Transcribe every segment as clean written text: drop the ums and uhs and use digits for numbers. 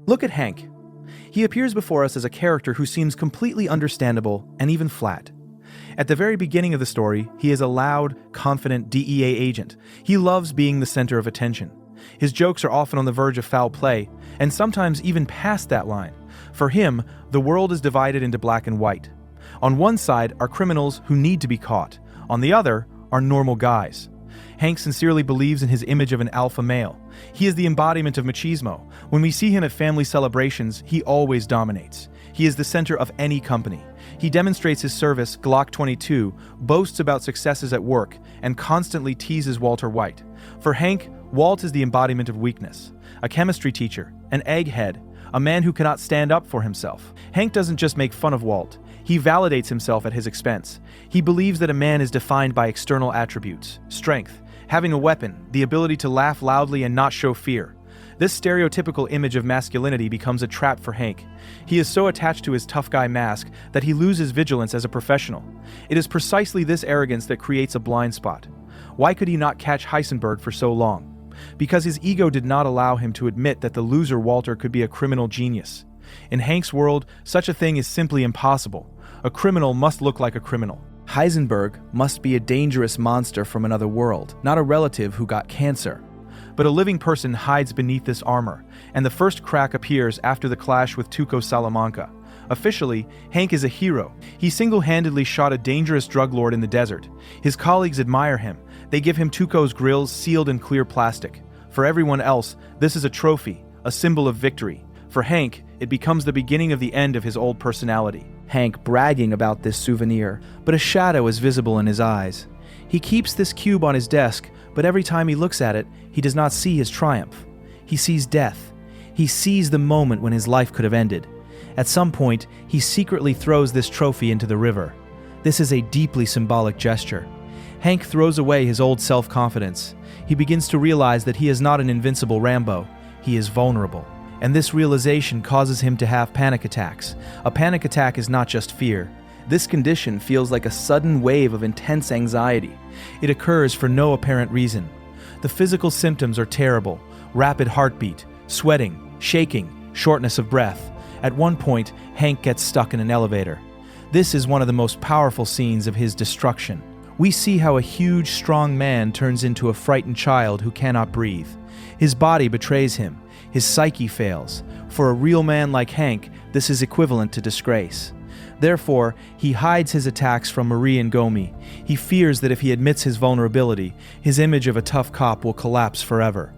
Look at Hank. He appears before us as a character who seems completely understandable and even flat. At the very beginning of the story, he is a loud, confident DEA agent. He loves being the center of attention. His jokes are often on the verge of foul play, and sometimes even past that line. For him, the world is divided into black and white. On one side are criminals who need to be caught. On the other are normal guys. Hank sincerely believes in his image of an alpha male. He is the embodiment of machismo. When we see him at family celebrations, he always dominates. He is the center of any company. He demonstrates his service, Glock 22, boasts about successes at work, and constantly teases Walter White. For Hank, Walt is the embodiment of weakness. A chemistry teacher, an egghead, a man who cannot stand up for himself. Hank doesn't just make fun of Walt. He validates himself at his expense. He believes that a man is defined by external attributes: strength, having a weapon, the ability to laugh loudly and not show fear. This stereotypical image of masculinity becomes a trap for Hank. He is so attached to his tough guy mask that he loses vigilance as a professional. It is precisely this arrogance that creates a blind spot. Why could he not catch Heisenberg for so long? Because his ego did not allow him to admit that the loser Walter could be a criminal genius. In Hank's world, such a thing is simply impossible. A criminal must look like a criminal. Heisenberg must be a dangerous monster from another world, not a relative who got cancer. But a living person hides beneath this armor, and the first crack appears after the clash with Tuco Salamanca. Officially, Hank is a hero. He single-handedly shot a dangerous drug lord in the desert. His colleagues admire him. They give him Tuco's grills sealed in clear plastic. For everyone else, this is a trophy, a symbol of victory. For Hank, it becomes the beginning of the end of his old personality. Hank bragging about this souvenir, but a shadow is visible in his eyes. He keeps this cube on his desk, but every time he looks at it, he does not see his triumph. He sees death. He sees the moment when his life could have ended. At some point, he secretly throws this trophy into the river. This is a deeply symbolic gesture. Hank throws away his old self-confidence. He begins to realize that he is not an invincible Rambo. He is vulnerable. And this realization causes him to have panic attacks. A panic attack is not just fear. This condition feels like a sudden wave of intense anxiety. It occurs for no apparent reason. The physical symptoms are terrible: rapid heartbeat, sweating, shaking, shortness of breath. At one point, Hank gets stuck in an elevator. This is one of the most powerful scenes of his destruction. We see how a huge, strong man turns into a frightened child who cannot breathe. His body betrays him. His psyche fails. For a real man like Hank, this is equivalent to disgrace. Therefore, he hides his attacks from Marie and Gomi. He fears that if he admits his vulnerability, his image of a tough cop will collapse forever.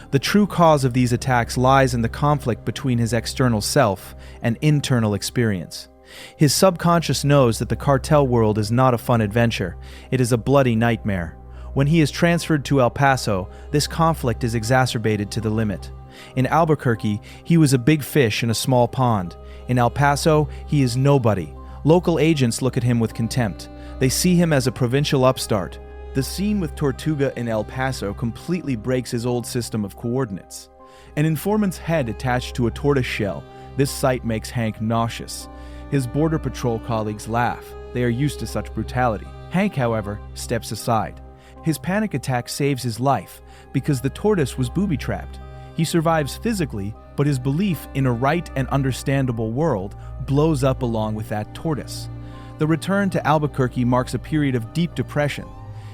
The true cause of these attacks lies in the conflict between his external self and internal experience. His subconscious knows that the cartel world is not a fun adventure. It is a bloody nightmare. When he is transferred to El Paso, this conflict is exacerbated to the limit. In Albuquerque, he was a big fish in a small pond. In El Paso, he is nobody. Local agents look at him with contempt. They see him as a provincial upstart. The scene with Tortuga in El Paso completely breaks his old system of coordinates. An informant's head attached to a tortoise shell. This sight makes Hank nauseous. His Border Patrol colleagues laugh. They are used to such brutality. Hank, however, steps aside. His panic attack saves his life because the tortoise was booby-trapped. He survives physically, but his belief in a right and understandable world blows up along with that tortoise. The return to Albuquerque marks a period of deep depression.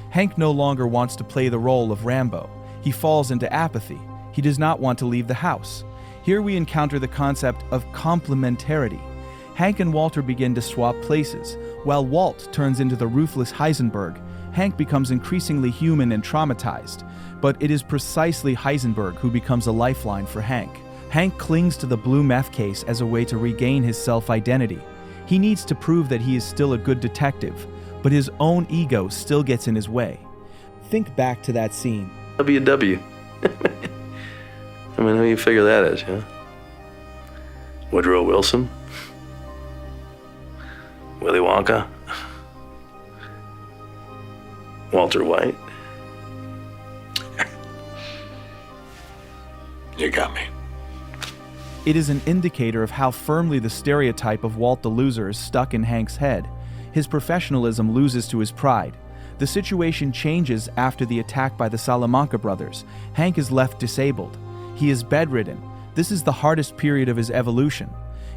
Hank no longer wants to play the role of Rambo. He falls into apathy. He does not want to leave the house. Here we encounter the concept of complementarity. Hank and Walter begin to swap places. While Walt turns into the ruthless Heisenberg, Hank becomes increasingly human and traumatized. But it is precisely Heisenberg who becomes a lifeline for Hank. Hank clings to the blue meth case as a way to regain his self-identity. He needs to prove that he is still a good detective, but his own ego still gets in his way. Think back to that scene. WW. I mean, how do you figure that is, yeah? Woodrow Wilson? Willy Wonka? Walter White? You got me. It is an indicator of how firmly the stereotype of Walt the loser is stuck in Hank's head. His professionalism loses to his pride. The situation changes after the attack by the Salamanca brothers. Hank is left disabled. He is bedridden. This is the hardest period of his evolution.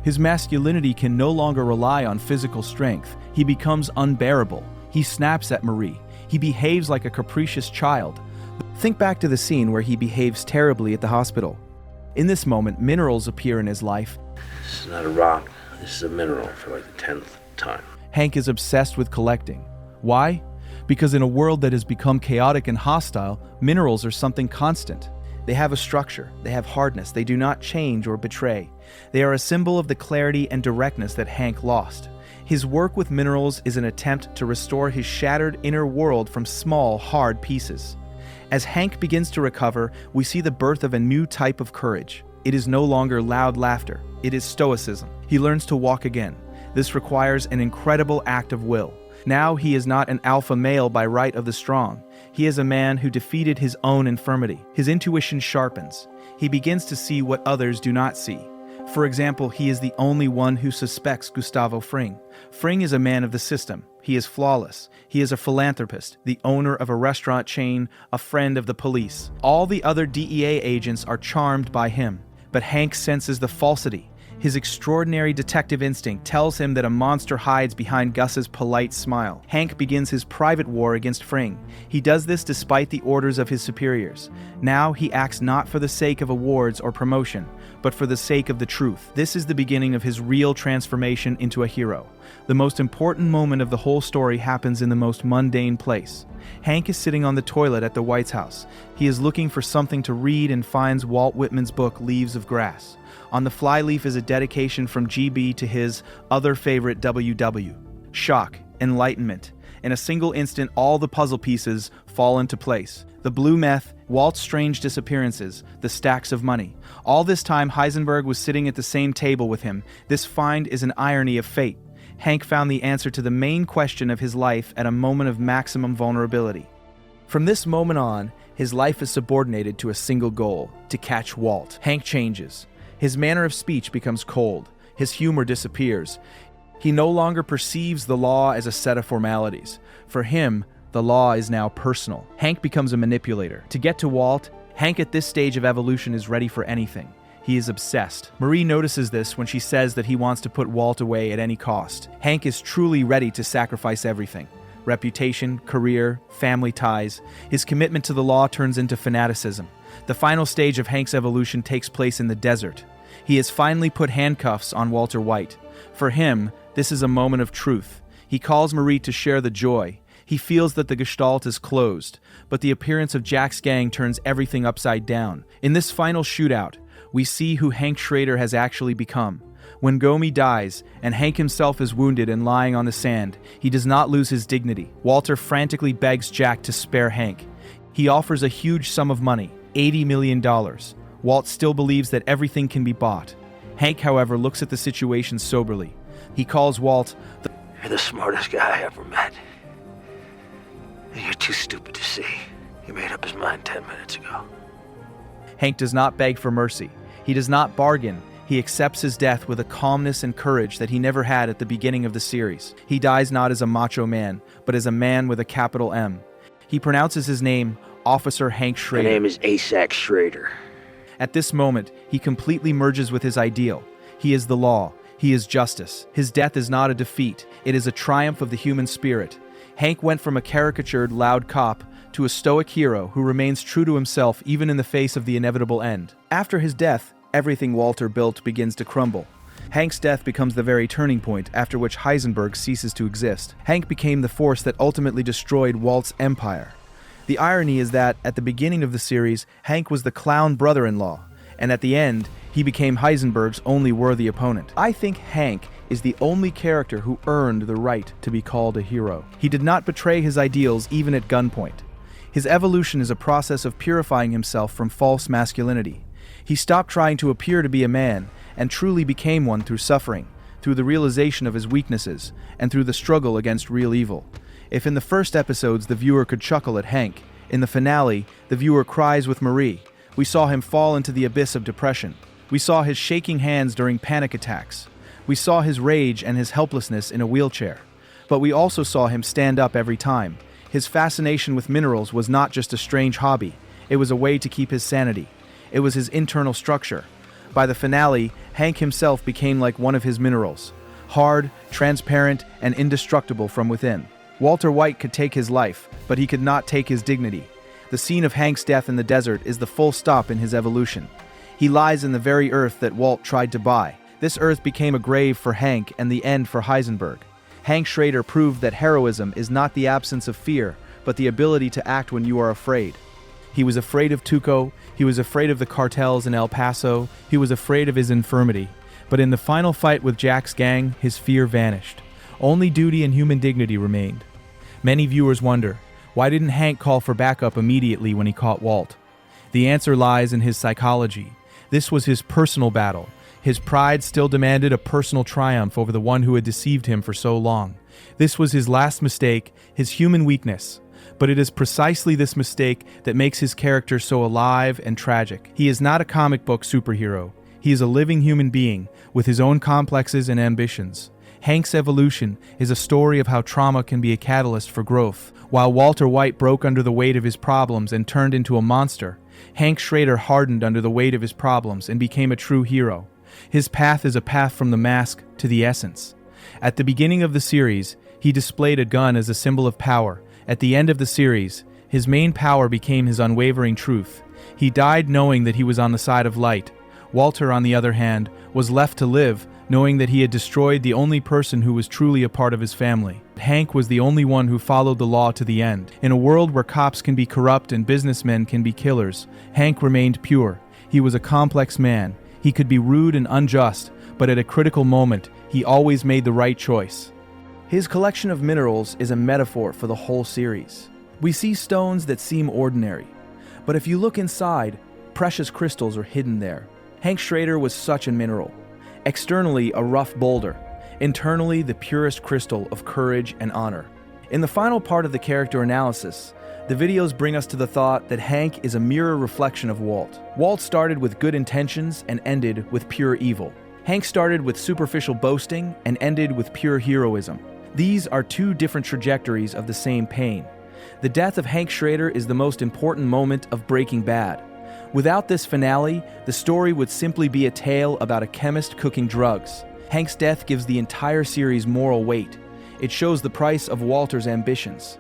His masculinity can no longer rely on physical strength. He becomes unbearable. He snaps at Marie. He behaves like a capricious child. Think back to the scene where he behaves terribly at the hospital. In this moment, minerals appear in his life. This is not a rock. This is a mineral for like the 10th time. Hank is obsessed with collecting. Why? Because in a world that has become chaotic and hostile, minerals are something constant. They have a structure, they have hardness, they do not change or betray. They are a symbol of the clarity and directness that Hank lost. His work with minerals is an attempt to restore his shattered inner world from small, hard pieces. As Hank begins to recover, we see the birth of a new type of courage. It is no longer loud laughter, it is stoicism. He learns to walk again. This requires an incredible act of will. Now he is not an alpha male by right of the strong. He is a man who defeated his own infirmity. His intuition sharpens. He begins to see what others do not see. For example, he is the only one who suspects Gustavo Fring. Fring is a man of the system. He is flawless. He is a philanthropist, the owner of a restaurant chain, a friend of the police. All the other DEA agents are charmed by him. But Hank senses the falsity. His extraordinary detective instinct tells him that a monster hides behind Gus's polite smile. Hank begins his private war against Fring. He does this despite the orders of his superiors. Now he acts not for the sake of awards or promotion, but for the sake of the truth. This is the beginning of his real transformation into a hero. The most important moment of the whole story happens in the most mundane place. Hank is sitting on the toilet at the White House. He is looking for something to read and finds Walt Whitman's book, Leaves of Grass. On the flyleaf is a dedication from GB to his other favorite WW. Shock, enlightenment. In a single instant, all the puzzle pieces fall into place. The blue meth, Walt's strange disappearances, the stacks of money. All this time, Heisenberg was sitting at the same table with him. This find is an irony of fate. Hank found the answer to the main question of his life at a moment of maximum vulnerability. From this moment on, his life is subordinated to a single goal: to catch Walt. Hank changes. His manner of speech becomes cold. His humor disappears. He no longer perceives the law as a set of formalities. For him, the law is now personal. Hank becomes a manipulator. To get to Walt, Hank at this stage of evolution is ready for anything. He is obsessed. Marie notices this when she says that he wants to put Walt away at any cost. Hank is truly ready to sacrifice everything. Reputation, career, family ties. His commitment to the law turns into fanaticism. The final stage of Hank's evolution takes place in the desert. He has finally put handcuffs on Walter White. For him, this is a moment of truth. He calls Marie to share the joy. He feels that the gestalt is closed, but the appearance of Jack's gang turns everything upside down. In this final shootout, we see who Hank Schrader has actually become. When Gomi dies, and Hank himself is wounded and lying on the sand, he does not lose his dignity. Walter frantically begs Jack to spare Hank. He offers a huge sum of money, $80 million. Walt still believes that everything can be bought. Hank, however, looks at the situation soberly. He calls Walt, You're the smartest guy I ever met. And you're too stupid to see. He made up his mind 10 minutes ago. Hank does not beg for mercy. He does not bargain. He accepts his death with a calmness and courage that he never had at the beginning of the series. He dies not as a macho man, but as a man with a capital M. He pronounces his name, Officer Hank Schrader. My name is Asac Schrader. At this moment, he completely merges with his ideal. He is the law. He is justice. His death is not a defeat. It is a triumph of the human spirit. Hank went from a caricatured, loud cop to a stoic hero who remains true to himself even in the face of the inevitable end. After his death, everything Walter built begins to crumble. Hank's death becomes the very turning point after which Heisenberg ceases to exist. Hank became the force that ultimately destroyed Walt's empire. The irony is that, at the beginning of the series, Hank was the clown brother-in-law, and at the end, he became Heisenberg's only worthy opponent. I think Hank is the only character who earned the right to be called a hero. He did not betray his ideals even at gunpoint. His evolution is a process of purifying himself from false masculinity. He stopped trying to appear to be a man and truly became one through suffering, through the realization of his weaknesses, and through the struggle against real evil. If in the first episodes the viewer could chuckle at Hank, in the finale, the viewer cries with Marie. We saw him fall into the abyss of depression. We saw his shaking hands during panic attacks. We saw his rage and his helplessness in a wheelchair. But we also saw him stand up every time. His fascination with minerals was not just a strange hobby. It was a way to keep his sanity. It was his internal structure. By the finale, Hank himself became like one of his minerals, hard, transparent, and indestructible from within. Walter White could take his life, but he could not take his dignity. The scene of Hank's death in the desert is the full stop in his evolution. He lies in the very earth that Walt tried to buy. This earth became a grave for Hank and the end for Heisenberg. Hank Schrader proved that heroism is not the absence of fear, but the ability to act when you are afraid. He was afraid of Tuco, he was afraid of the cartels in El Paso, he was afraid of his infirmity. But in the final fight with Jack's gang, his fear vanished. Only duty and human dignity remained. Many viewers wonder, why didn't Hank call for backup immediately when he caught Walt? The answer lies in his psychology. This was his personal battle. His pride still demanded a personal triumph over the one who had deceived him for so long. This was his last mistake, his human weakness. But it is precisely this mistake that makes his character so alive and tragic. He is not a comic book superhero. He is a living human being with his own complexes and ambitions. Hank's evolution is a story of how trauma can be a catalyst for growth. While Walter White broke under the weight of his problems and turned into a monster, Hank Schrader hardened under the weight of his problems and became a true hero. His path is a path from the mask to the essence. At the beginning of the series, he displayed a gun as a symbol of power. At the end of the series, his main power became his unwavering truth. He died knowing that he was on the side of light. Walter, on the other hand, was left to live, knowing that he had destroyed the only person who was truly a part of his family. Hank was the only one who followed the law to the end. In a world where cops can be corrupt and businessmen can be killers, Hank remained pure. He was a complex man. He could be rude and unjust, but at a critical moment, he always made the right choice. His collection of minerals is a metaphor for the whole series. We see stones that seem ordinary, but if you look inside, precious crystals are hidden there. Hank Schrader was such a mineral. Externally, a rough boulder. Internally, the purest crystal of courage and honor. In the final part of the character analysis, the videos bring us to the thought that Hank is a mirror reflection of Walt. Walt started with good intentions and ended with pure evil. Hank started with superficial boasting and ended with pure heroism. These are two different trajectories of the same pain. The death of Hank Schrader is the most important moment of Breaking Bad. Without this finale, the story would simply be a tale about a chemist cooking drugs. Hank's death gives the entire series moral weight. It shows the price of Walter's ambitions.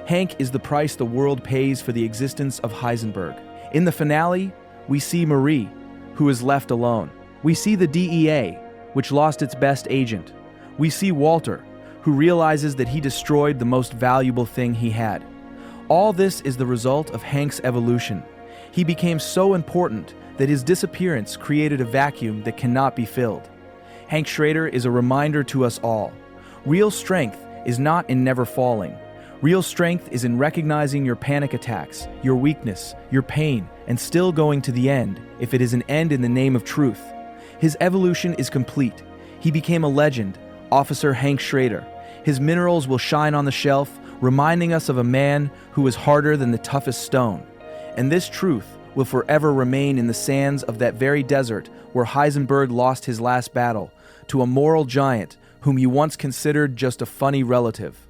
Hank is the price the world pays for the existence of Heisenberg. In the finale, we see Marie, who is left alone. We see the DEA, which lost its best agent. We see Walter, who realizes that he destroyed the most valuable thing he had. All this is the result of Hank's evolution. He became so important that his disappearance created a vacuum that cannot be filled. Hank Schrader is a reminder to us all. Real strength is not in never falling. Real strength is in recognizing your panic attacks, your weakness, your pain, and still going to the end, if it is an end in the name of truth. His evolution is complete. He became a legend, Officer Hank Schrader. His minerals will shine on the shelf, reminding us of a man who is harder than the toughest stone. And this truth will forever remain in the sands of that very desert where Heisenberg lost his last battle to a moral giant whom you once considered just a funny relative.